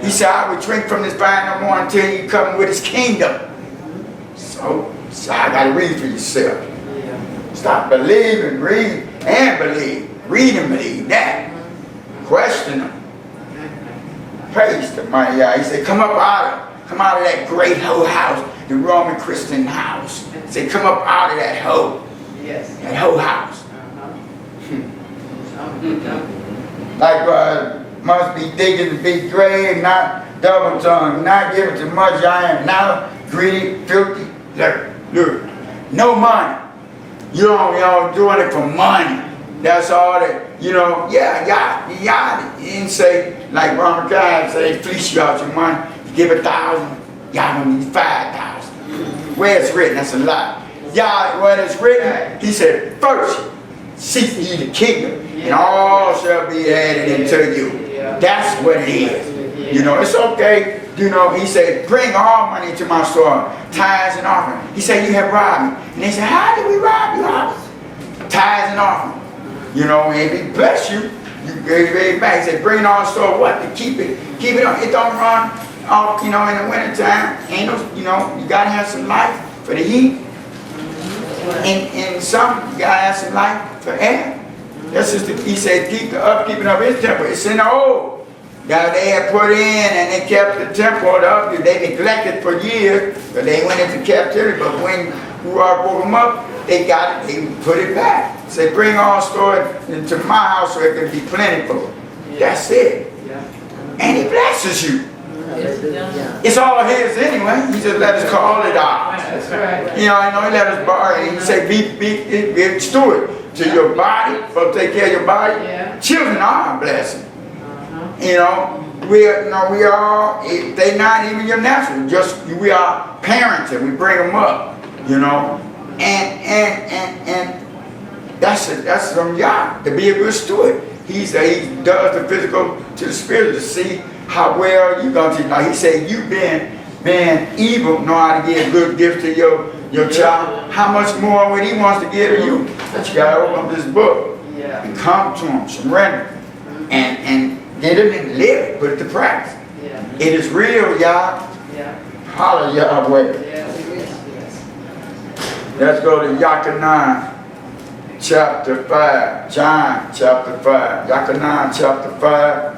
He said, I would drink from this vine no more until he come with his kingdom. So I got to read for yourself. Stop believing, read and believe. Read and believe that. Question him. Praise the mighty God. He said, come out of that great hoe house, the Roman Christian house. He said, come up out of that hoe. Yes. That hoe house. Like must be digging the big grave, not double tongued, not giving too much. I am now greedy, filthy. Look, no money. You're doing it for money. That's all that, y'all didn't say, like Roman God say, fleece you out your money. You give 1,000, y'all gonna need 5,000. Where it's written, that's a lie. Y'all, where it's written, he said, first, seek ye the kingdom, and all shall be added into you. That's what it is. It's okay. He said, bring all money to my store, tithes and offering. He said, you have robbed me. And they said, how did we rob you? Tithes and offering. And if he bless you, you gave it back. He said, bring it all store, what? To keep it on. It don't run off, in the wintertime. Ain't no, you gotta have some life for the heat. And some, you gotta have some life for air. That's just he said, keeping up his temple. It's in the old. Now they had put in and they kept the temple up. They neglected for years, but they went into captivity. But when Ruach woke them up, they got it, they put it back. Say, bring all store into my house so it can be plentiful. That's it. And he blesses you. It's all his anyway. He just let us call it out. That's right. He let us borrow it. He said, be a steward to your body, but take care of your body. Children are a blessing. We are, they not even your natural, just we are parents and we bring them up, and that's from Yah, to be a good steward. He does the physical to the spiritual to see how well you going to. Now he said, you being evil, know how to give good gifts to your child. How much more when he wants to give to you? But you got to open up this book and come to him, surrender, and get it and live it, put it to practice. It is real, y'all. Holla Yahweh. Let's go to Yahshua chapter 5. John chapter 5. Yahshua chapter 5.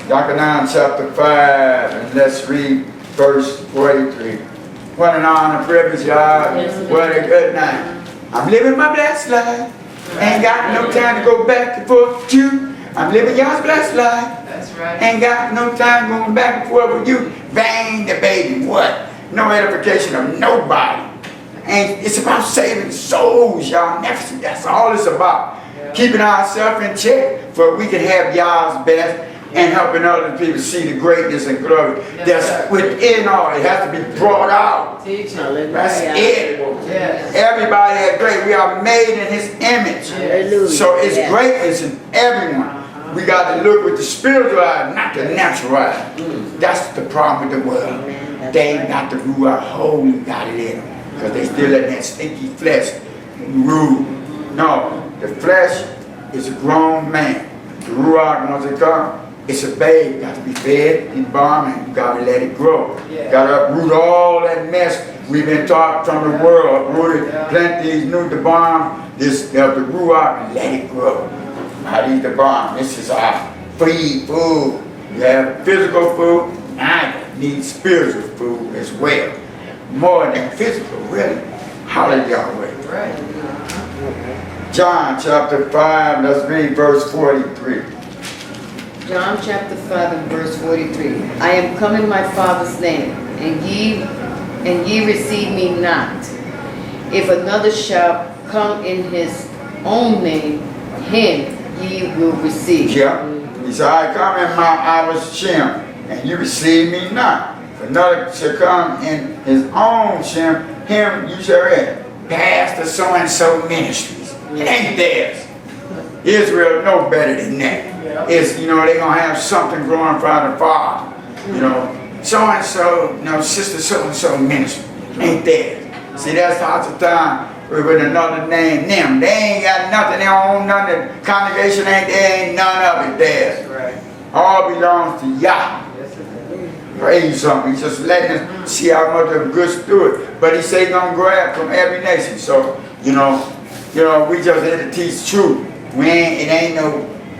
Yahshua chapter 5. And let's read verse 43. What an honor, privilege, y'all. What a good night. I'm living my blessed life. Ain't got no time to go back and forth with you. I'm living y'all's blessed life. That's right. Ain't got no time going back and forth with you. Vain debating what? No edification of nobody. And it's about saving souls, y'all. That's all it's about. Keeping ourselves in check for we can have y'all's best and helping other people see the greatness and glory that's within all. It has to be brought out. That's it. Everybody is great. We are made in his image. So it's greatness in everyone. We got to look with the spiritual eye, not the natural eye. That's the problem with the world. They ain't got the Ruach holy got it in them. Because they still letting that stinky flesh rule. No, the flesh is a grown man. The Ruach, once it comes, it's a babe. Got to be fed and balm, and you got to let it grow. Got to uproot all that mess we've been taught from the world. Uproot it, plant these new the balm, the Ruach, and let it grow. Not eat the balm. This is our free food. You have physical food, now you need spiritual food as well. More than physical, really. Hallelujah. Right. John chapter 5, let's read verse 43. John chapter 5 and verse 43. I am come in my Father's name, and ye receive me not. If another shall come in his own name, him ye will receive. Yeah. He said, I come in my Abba's Shem, and you receive me not. If another shall come in his own Shem, him you shall read. Pastor so-and-so ministries. It ain't theirs. Israel know better than that. It's, they're going to have something glorifying the Father. So-and-so, sister so-and-so ministry. Ain't theirs. See, that's lots of time with another name, them. They ain't got nothing, they don't own nothing. The congregation ain't none of it theirs. Right. All belongs to Yah. Praise him. He's just letting us see how much of a good steward. But he said he's going to grab from every nation. So You know, we just here to teach truth. It ain't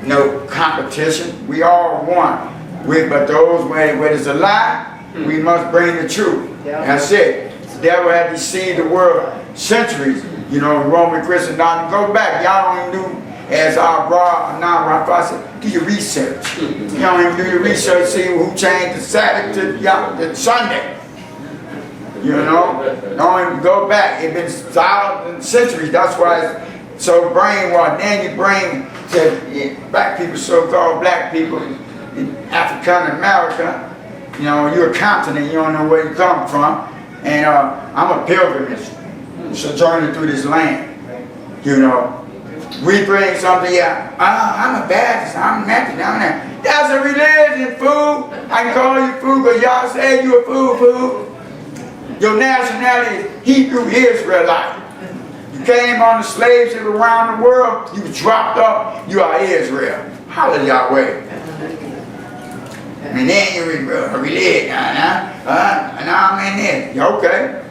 no competition. We all one. But those where there's a lie, we must bring the truth. That's it. The devil had deceived the world centuries. You know, Roman Christian doctrine. Go back. Y'all don't even do as our non-Rapha said, do your research. You don't even do your research, see who changed the Sabbath to Sunday. You know, don't even go back. It's been thousands, centuries. That's why it's so brainwashed. Then you bring to black people, so-called black people in African America. You know, you're a continent. You don't know where you come from. And I'm a pilgrimage, sojourning through this land. You know, we bring something. Yeah, I'm a Baptist. I'm Methodist down there. That's a religion, fool. I can call you fool because y'all say you a fool. Your nationality is Hebrew Israelite. You came on the slave ship around the world, you dropped off, you are Israel. Hallelujah, Yahweh. And then you religion, and I'm in this. Okay.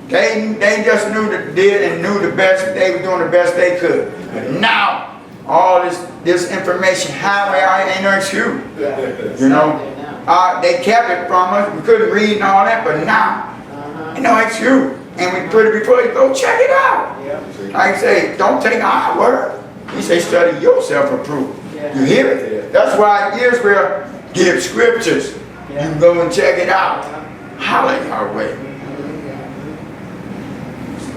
They just knew the best, they were doing the best they could. But now, all this information highway out ain't no excuse. You know, they kept it from us. We couldn't read and all that, but now, no excuse. And we put it before you, go check it out. Like I say, don't take our word. He say, study yourself approved. You hear it? That's why Israel gives scriptures. You can go and check it out. Hallelujah.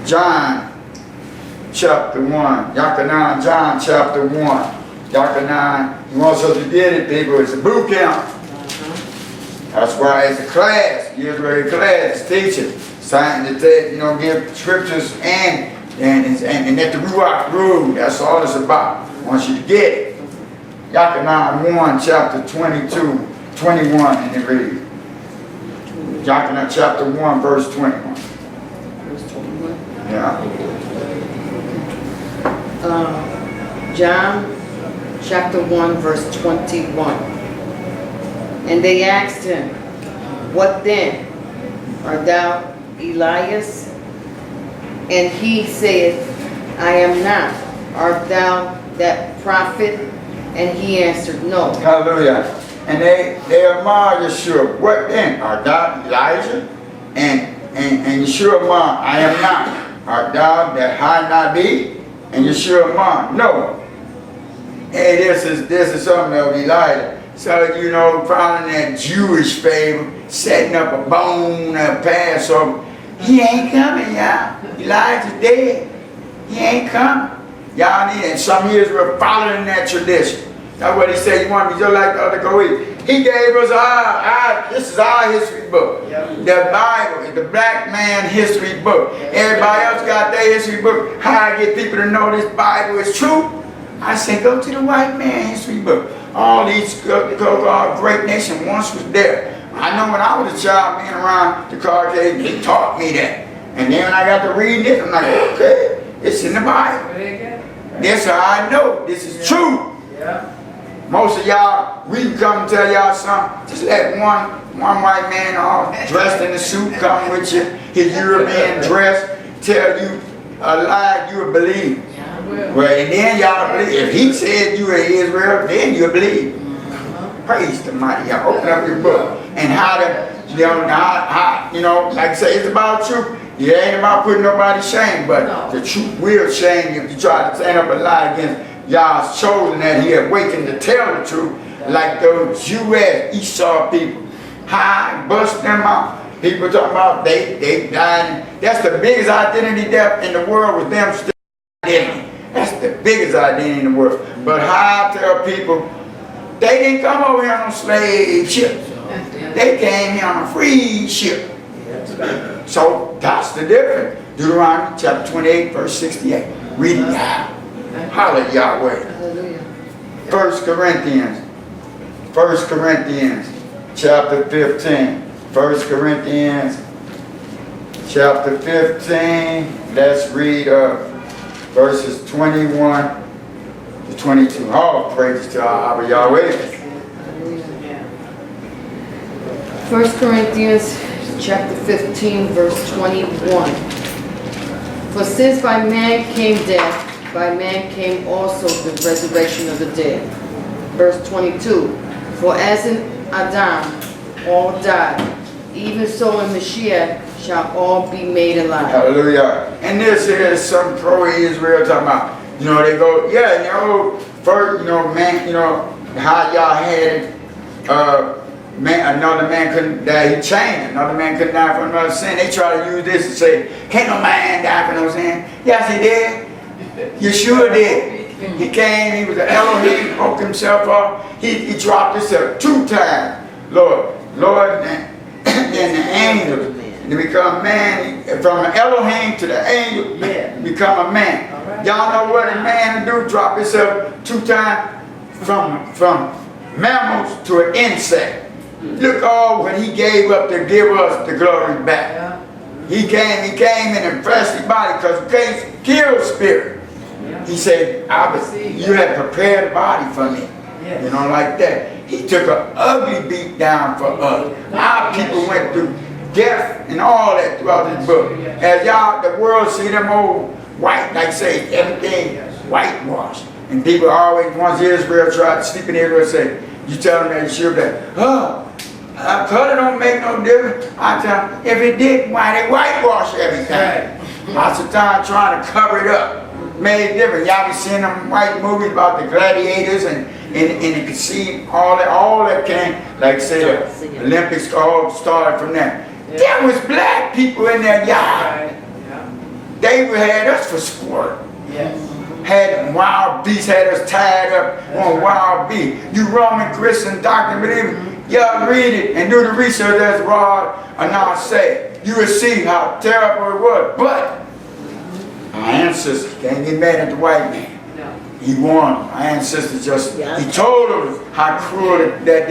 John chapter 1. Yahshua, John chapter 1. Yahshua, you want us to get it, people. It's a boot camp. That's why it's a class. Israeli class, teaching. Something that, you know, give scriptures and let the Ruach rule. That's all it's about. I want you to get it. Yahshua 1, chapter 22, 21, and it reads. Yahshua chapter 1, verse 21. Verse 21. Yeah. John chapter 1, verse 21. And they asked him, what then? Art thou Elias? And he said, I am not. Art thou that prophet? And he answered, no. Hallelujah. And they admire Yahshua. What then? Art thou Elijah? And Yahshua, I am not. Art thou that high not be? And Yahshua, no. Hey, this is something of Elijah. So, you know, following that Jewish favor, setting up a bone, a Passover. He ain't coming, y'all. Elijah's dead. He ain't coming. Y'all need it. Some years we're following that tradition. That's what he said. You want me just like the other go eat. He gave us this is our history book. The Bible is the black man history book. Everybody else got their history book. How I get people to know this Bible is true? I say, go to the white man history book. All these great nation once was there. I know when I was a child being around the Caucasian, they taught me that. And then when I got to reading this, I'm like, okay, it's in the Bible. This how I know this is true. Most of y'all, we can come and tell y'all something. Just let one white man all dressed in a suit come with you, his European dress, tell you a lie you will believe. Well, and then y'all believe. If he said you are Israel, then you believe. Praise the mighty. Y'all open up your book. And how to, you know, like I say, it's about truth. It ain't about putting nobody to shame, but the truth will shame you if you try to stand up and lie against Yah's chosen that he awakened to tell the truth, like those Jewish Esau people. How bust them out. People talking about they died. That's the biggest identity death in the world, with them still identity. That's the biggest identity in the world. But how I tell people, they didn't come over here on a slave ship. They came here on a free ship. So that's the difference. Deuteronomy chapter 28, verse 68. Read it out. Hallelujah, Yahweh. 1 Corinthians chapter 15. 1 Corinthians chapter 15. Let's read verses 21 to 22. All praises to our Yahweh. 1 Corinthians chapter 15, verse 21. For since by man came death, by man came also the resurrection of the dead. Verse 22. For as in Adam all died, even so in Mashiach shall all be made alive. Hallelujah. And this is some pro-Israel talking about, you know, they go, yeah, in the old first, you know, man, you know, how y'all had another man couldn't die, he changed. Another man couldn't die for another sin. They try to use this to say, can't no man die for no sin. Yes, he did. Yahshua did. He came, he was an Elohim, broke himself off. He dropped himself 2 times. Lord, and the angels. To become man, from an Elohim to the angel, become a man. Y'all know what a man do? Drop himself 2 times from mammals to an insect. Look all what he gave up to give us the glory back. He came in a fleshly body because he can't kill spirit. He said, you have prepared a body for me. You know, like that. He took an ugly beat down for us. Our people went through death and all that throughout this book. As y'all, the world see them old white, like say, everything whitewashed. And people always, once Israel tried to sleep in Israel, say, you tell them that you should that, color don't make no difference. I tell them, if it did, why they whitewash everything? Lots of time trying to cover it up. Made different. Y'all be seeing them white movies about the gladiators and you can see all that came, like say the Olympics all started from there. There was black people in there, y'all. They had us for sport. Had wild beasts, had us tied up on wild beasts. You Roman Christian doctor, believe me, y'all read it and do the research as Rod and I say. You will see how terrible it was. But our ancestors can't get mad at the white man. He won. Our ancestors just, he told us how cruel that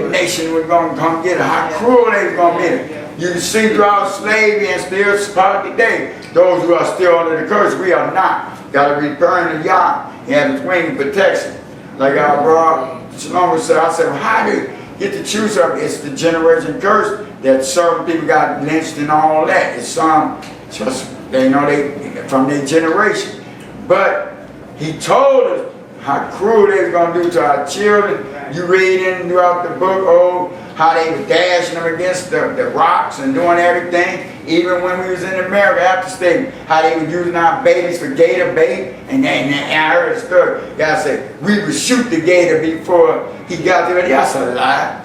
nation was going to come get it, how cruel they was going to get it. You see throughout slavery and still part today, those who are still under the curse, we are not. Got to return to Yah. He has his wing protection. Like our brother Shalom would say, I said, well, how do you get to choose up? It's the generation curse that certain people got lynched and all that. It's some just, they know they from their generation. But he told us how cruel they was going to do to our children. You read in throughout the book, how they were dashing them against the rocks and doing everything. Even when we was in America after slavery, how they were using our babies for gator bait. And I heard a story. God said, we would shoot the gator before he got there. That's a lie.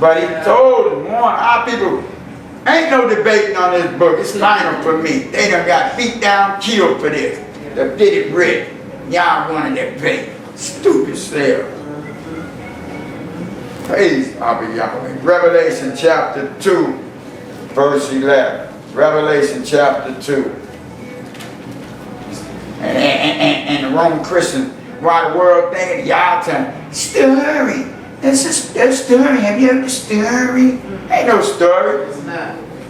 But he told them, our people, ain't no debating on this book. It's final for me. They done got beat down, killed for this. The fitted red. Y'all wanted that debate. Stupid self. Praise Yahweh. Revelation chapter 2, verse 11. Revelation chapter 2. And the Roman Christians, why the world thinking, y'all telling, stirring. That's stirring. Have you heard the stirring? Ain't no story.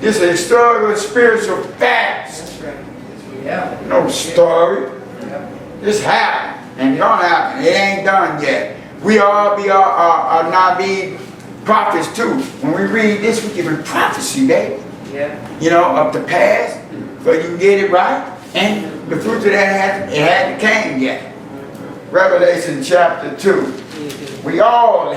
This is historical spiritual facts. No story. This happened. And gonna happen. It ain't done yet. We all be our Nabi prophets too. When we read this, we give them prophecy, baby. You know, of the past, so you can get it right. And the fruit of that hadn't came yet. Revelation chapter 2. We all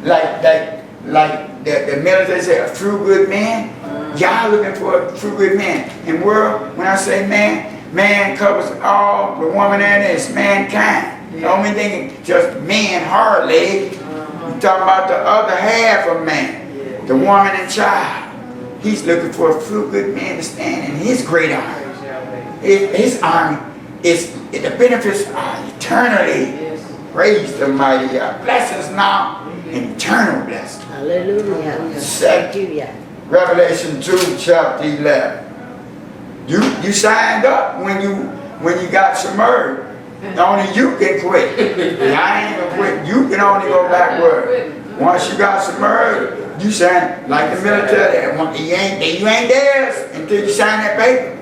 like the military say, a true good man. Y'all looking for a true good man. In world, when I say man, man covers all the woman and it's mankind. The only thing is just man, hard leg. You're talking about the other half of man, the woman and child. He's looking for a true good man to stand in his great army. His army is the benefits are eternally. Praise the mighty God. Blessings now and eternal blessings. Hallelujah. Revelation 2, chapter 11. You signed up when you got submerged. Only you can quit. I ain't gonna quit. You can only go backward. Once you got submerged, you sign like the military. You ain't theirs until you sign that paper.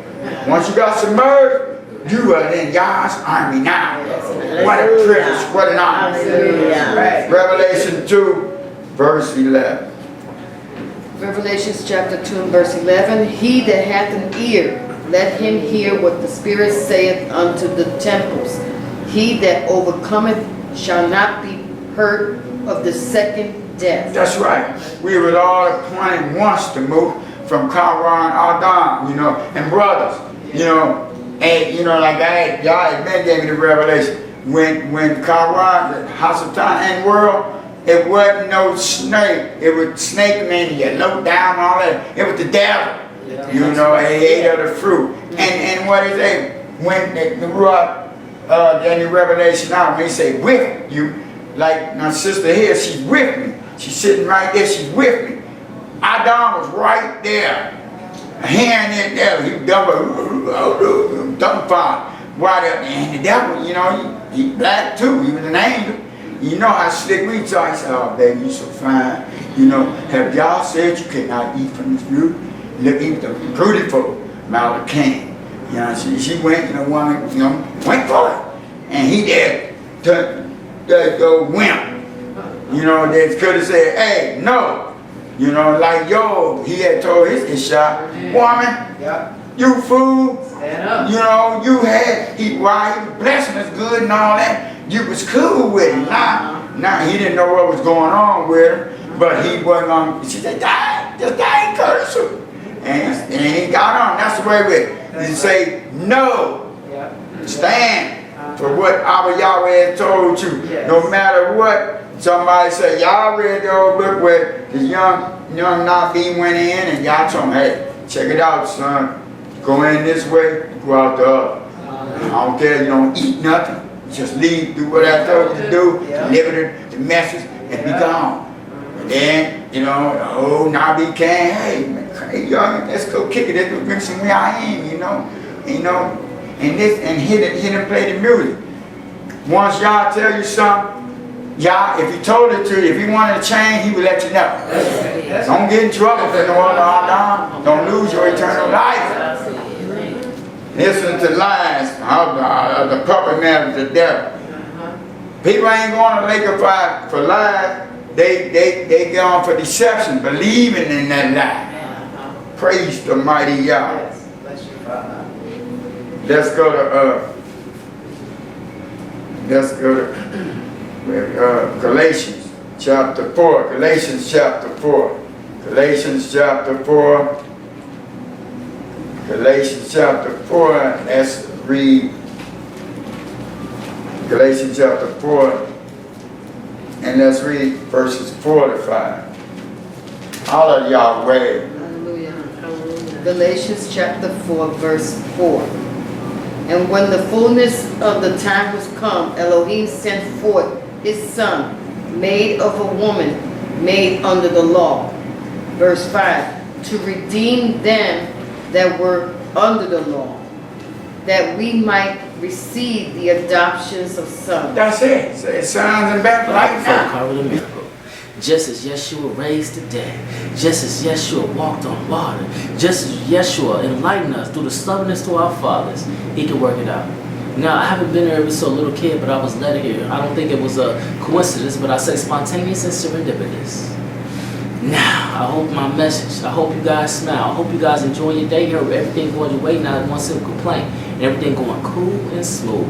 Once you got submerged, you are in God's army now. What a privilege, what an honor. Revelation 2, verse 11. Revelation chapter 2 and verse 11. He that hath an ear, Let him hear what the Spirit saith unto the temples. He that overcometh shall not be hurt of the second death. That's right. We were all appointed once to move from Karan Adam, you know, and brothers, you know, and you know, like y'all had been gave me the revelation. When Karan, the Hasatan and world, it wasn't no snake. It was snake man, you low down all that. It was the devil. You know, he ate of the fruit. And what is it? When the Ruach, the revelation out, when he say with you, like my sister here, she's with me. She's sitting right there, she's with me. Adam was right there. Hearing it there, he dumbfounded. Why and the devil, you know, he black too, he was an angel. You know how slick we talk. He said, oh baby, you so fine. You know, have y'all said you cannot eat from this fruit? Look, eat the beautiful mouth of Cain. You know, she went, you know, went for it. And he did the wimp. You know, they could have said, hey, no. You know, like he had told his Iyshshah, woman, you fool. You know, while he was blessing us good and all that, you was cool with him. Now he didn't know what was going on with her, but he wasn't on. She said, just die, curse her. And he got on. That's the way with it. He say, no. Stand for what our Yahweh has told you. No matter what. Somebody say, y'all read the old book where the young Nabi went in and y'all told him, hey, check it out, son. Go in this way, go out the other. I don't care, you don't eat nothing. Just leave, do what I told you to do, deliver the message, and be gone. And then, you know, the old Nabi came, hey, young, let's go kick it, let's go bring some YAHH, you know, and hit him play the music. Once y'all tell you something, y'all, if he told it to you, if he wanted to change, he would let you know. Don't get in trouble for no other Adam. Don't lose your eternal life. Listen to lies, the puppet man of the devil. People ain't going to lake of fire for lies. They go on for deception, believing in that lie. Praise the mighty Yah. Let's go to Galatians chapter 4. Galatians chapter 4. Galatians chapter 4. Galatians chapter 4. Let's read Galatians chapter 4. And let's read verses 4 to 5. All of y'all read. Hallelujah. Galatians chapter 4, verse 4. And when the fullness of the time was come, Elohim sent forth his son, made of a woman, made under the law. Verse 5, to redeem them that were under the law, that we might receive the adoptions of sons. That's it. Say sons and back right now. Just as Yahshua raised the dead, just as Yahshua walked on water, just as Yahshua enlightened us through the stubbornness to our fathers, he can work it out. Now, I haven't been there ever so little kid, but I was led here. I don't think it was a coincidence, but I say spontaneous and serendipitous. Now, I hope my message, I hope you guys smile. I hope you guys enjoy your day here. Everything going your way, not one single complaint. And everything going cool and smooth.